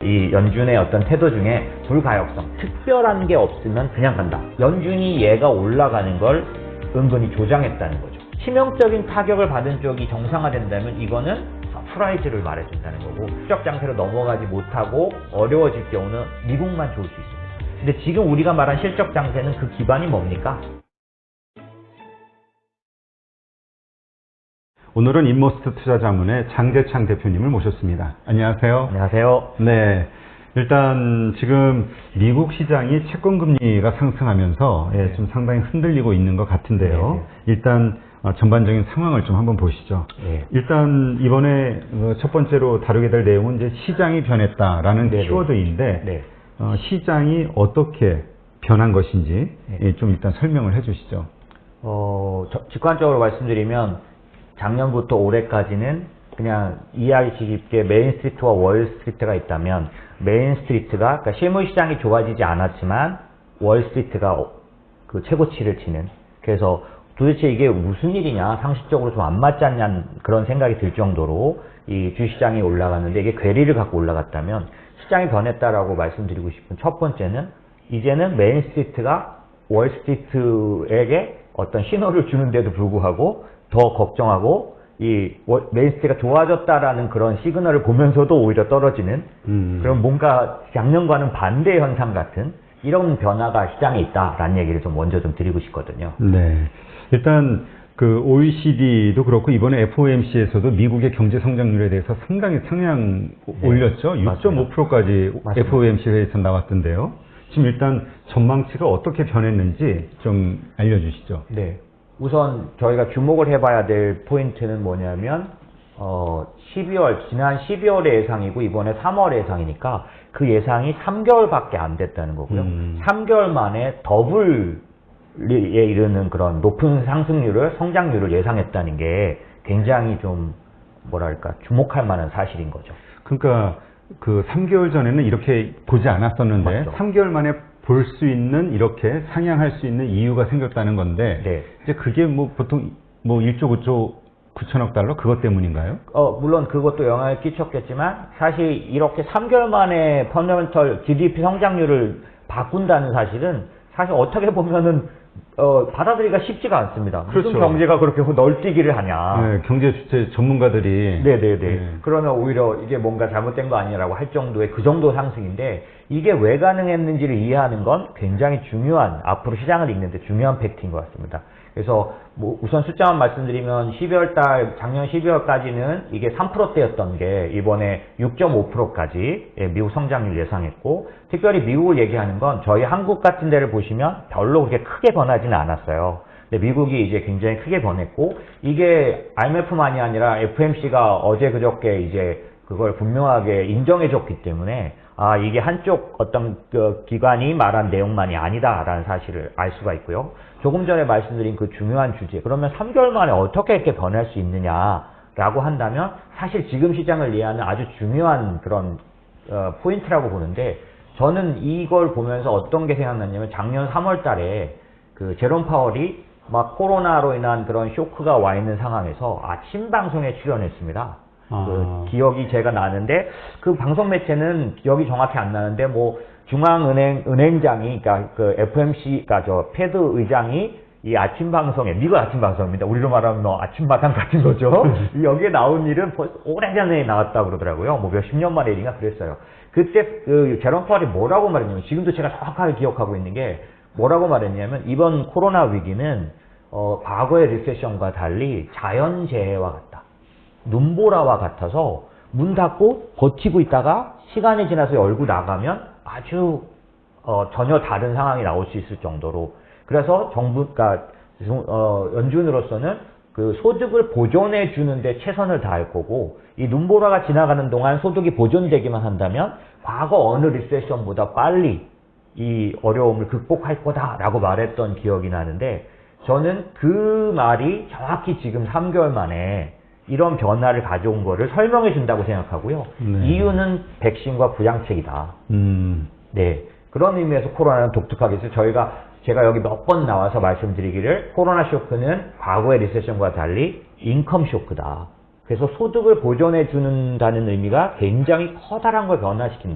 이 연준의 어떤 태도 중에 불가역성, 특별한 게 없으면 그냥 간다. 연준이 얘가 올라가는 걸 은근히 조장했다는 거죠. 치명적인 타격을 받은 쪽이 정상화된다면 이거는 서프라이즈를 말해준다는 거고, 실적 장세로 넘어가지 못하고 어려워질 경우는 미국만 좋을 수 있습니다. 근데 지금 우리가 말한 실적 장세는 그 기반이 뭡니까? 오늘은 인머스트 투자자문의 장재창 대표님을 모셨습니다. 안녕하세요. 안녕하세요. 네. 일단 지금 미국 시장이 채권금리가 상승하면서 좀 상당히 흔들리고 있는 것 같은데요. 일단 전반적인 상황을 좀 한번 보시죠. 일단 이번에 첫 번째로 다루게 될 내용은 이제 시장이 변했다라는 키워드인데 시장이 어떻게 변한 것인지 좀 일단 설명을 해주시죠. 직관적으로 말씀드리면 작년부터 올해까지는 그냥 이해하기 쉽게 메인스트리트와 월스트리트가 있다면, 메인스트리트가 그러니까 실물시장이 좋아지지 않았지만 월스트리트가 그 최고치를 치는, 그래서 도대체 이게 무슨 일이냐, 상식적으로 좀 안 맞지 않냐는 그런 생각이 들 정도로 이 주시장이 올라갔는데, 이게 괴리를 갖고 올라갔다면 시장이 변했다라고 말씀드리고 싶은 첫 번째는, 이제는 메인스트리트가 월스트리트에게 어떤 신호를 주는데도 불구하고 더 걱정하고 이 메인스트리트가 좋아졌다라는 그런 시그널을 보면서도 오히려 떨어지는 그런 뭔가 작년과는 반대 현상 같은 이런 변화가 시장에 있다라는 얘기를 좀 먼저 좀 드리고 싶거든요. 네. 일단 그 OECD도 그렇고 이번에 FOMC에서도 미국의 경제 성장률에 대해서 상당히 상향 올렸죠. 6.5%까지 FOMC 회의에서 나왔던데요. 지금 일단 전망치가 어떻게 변했는지 좀 알려주시죠. 네. 우선 저희가 주목을 해봐야 될 포인트는 뭐냐면 지난 12월의 예상이고 이번에 3월 예상이니까 그 예상이 3개월밖에 안 됐다는 거고요. 3개월 만에 더블에 이르는 그런 높은 성장률을 예상했다는 게 굉장히 좀 뭐랄까 주목할 만한 사실인 거죠. 그러니까 그 3개월 전에는 이렇게 보지 않았었는데 맞죠. 3개월 만에 볼 수 있는, 이렇게 상향할 수 있는 이유가 생겼다는 건데 이제 그게 뭐 보통 뭐 1조 9조 9천억 달러 그것 때문인가요? 물론 그것도 영향을 끼쳤겠지만, 사실 이렇게 3개월 만에 펀더멘털 GDP 성장률을 바꾼다는 사실은 사실 어떻게 보면은 받아들이기가 쉽지가 않습니다. 그렇죠. 무슨 경제가 그렇게 널뛰기를 하냐. 네, 경제 주체 전문가들이 그러면 오히려 이게 뭔가 잘못된 거 아니냐라고 할 정도의 그 정도 상승인데, 이게 왜 가능했는지를 이해하는 건 굉장히 중요한, 앞으로 시장을 읽는데 중요한 팩트인 것 같습니다. 그래서 뭐 우선 숫자만 말씀드리면 작년 12월까지는 이게 3%대였던 게 이번에 6.5%까지 미국 성장률 예상했고, 특별히 미국을 얘기하는 건 저희 한국 같은 데를 보시면 별로 그렇게 크게 변하지는 않았어요. 근데 미국이 이제 굉장히 크게 변했고, 이게 IMF만이 아니라 FOMC가 어제 그저께 이제 그걸 분명하게 인정해줬기 때문에 이게 한쪽 어떤 기관이 말한 내용만이 아니다라는 사실을 알 수가 있고요. 조금 전에 말씀드린 그 중요한 주제, 그러면 3개월 만에 어떻게 이렇게 변할 수 있느냐라고 한다면 사실 지금 시장을 이해하는 아주 중요한 그런 포인트라고 보는데, 저는 이걸 보면서 어떤 게 생각났냐면, 작년 3월 달에 그 제롬 파월이 막 코로나로 인한 그런 쇼크가 와 있는 상황에서 아침 방송에 출연했습니다. 그 기억이 제가 나는데, 그 방송 매체는 기억이 정확히 안 나는데 뭐 은행장이, 그러니까 그 FOMC, 그러니까 저 패드 의장이 이 아침 방송에, 미국 아침 방송입니다. 우리로 말하면 아침마당 같은 거죠. 여기에 나온 일은 벌써 오래전에 나왔다고 그러더라고요. 뭐 몇십 년 만에 일인가 그랬어요. 그때 그 제롬 파월이 뭐라고 말했냐면, 지금도 제가 정확하게 기억하고 있는 게 뭐라고 말했냐면, 이번 코로나 위기는 과거의 리세션과 달리 자연재해와 같다. 눈보라와 같아서 문 닫고 버티고 있다가 시간이 지나서 열고 나가면 아주 전혀 다른 상황이 나올 수 있을 정도로, 그래서 정부가 연준으로서는 그 소득을 보존해 주는데 최선을 다할 거고, 이 눈보라가 지나가는 동안 소득이 보존되기만 한다면 과거 어느 리세션보다 빨리 이 어려움을 극복할 거다라고 말했던 기억이 나는데, 저는 그 말이 정확히 지금 3개월 만에 이런 변화를 가져온 거를 설명해 준다고 생각하고요. 이유는 백신과 부양책이다. 네. 그런 의미에서 코로나는 독특하게 해서 제가 여기 몇 번 나와서 말씀드리기를, 코로나 쇼크는 과거의 리세션과 달리 인컴 쇼크다. 그래서 소득을 보존해 준다는 의미가 굉장히 커다란 걸 변화시킨다.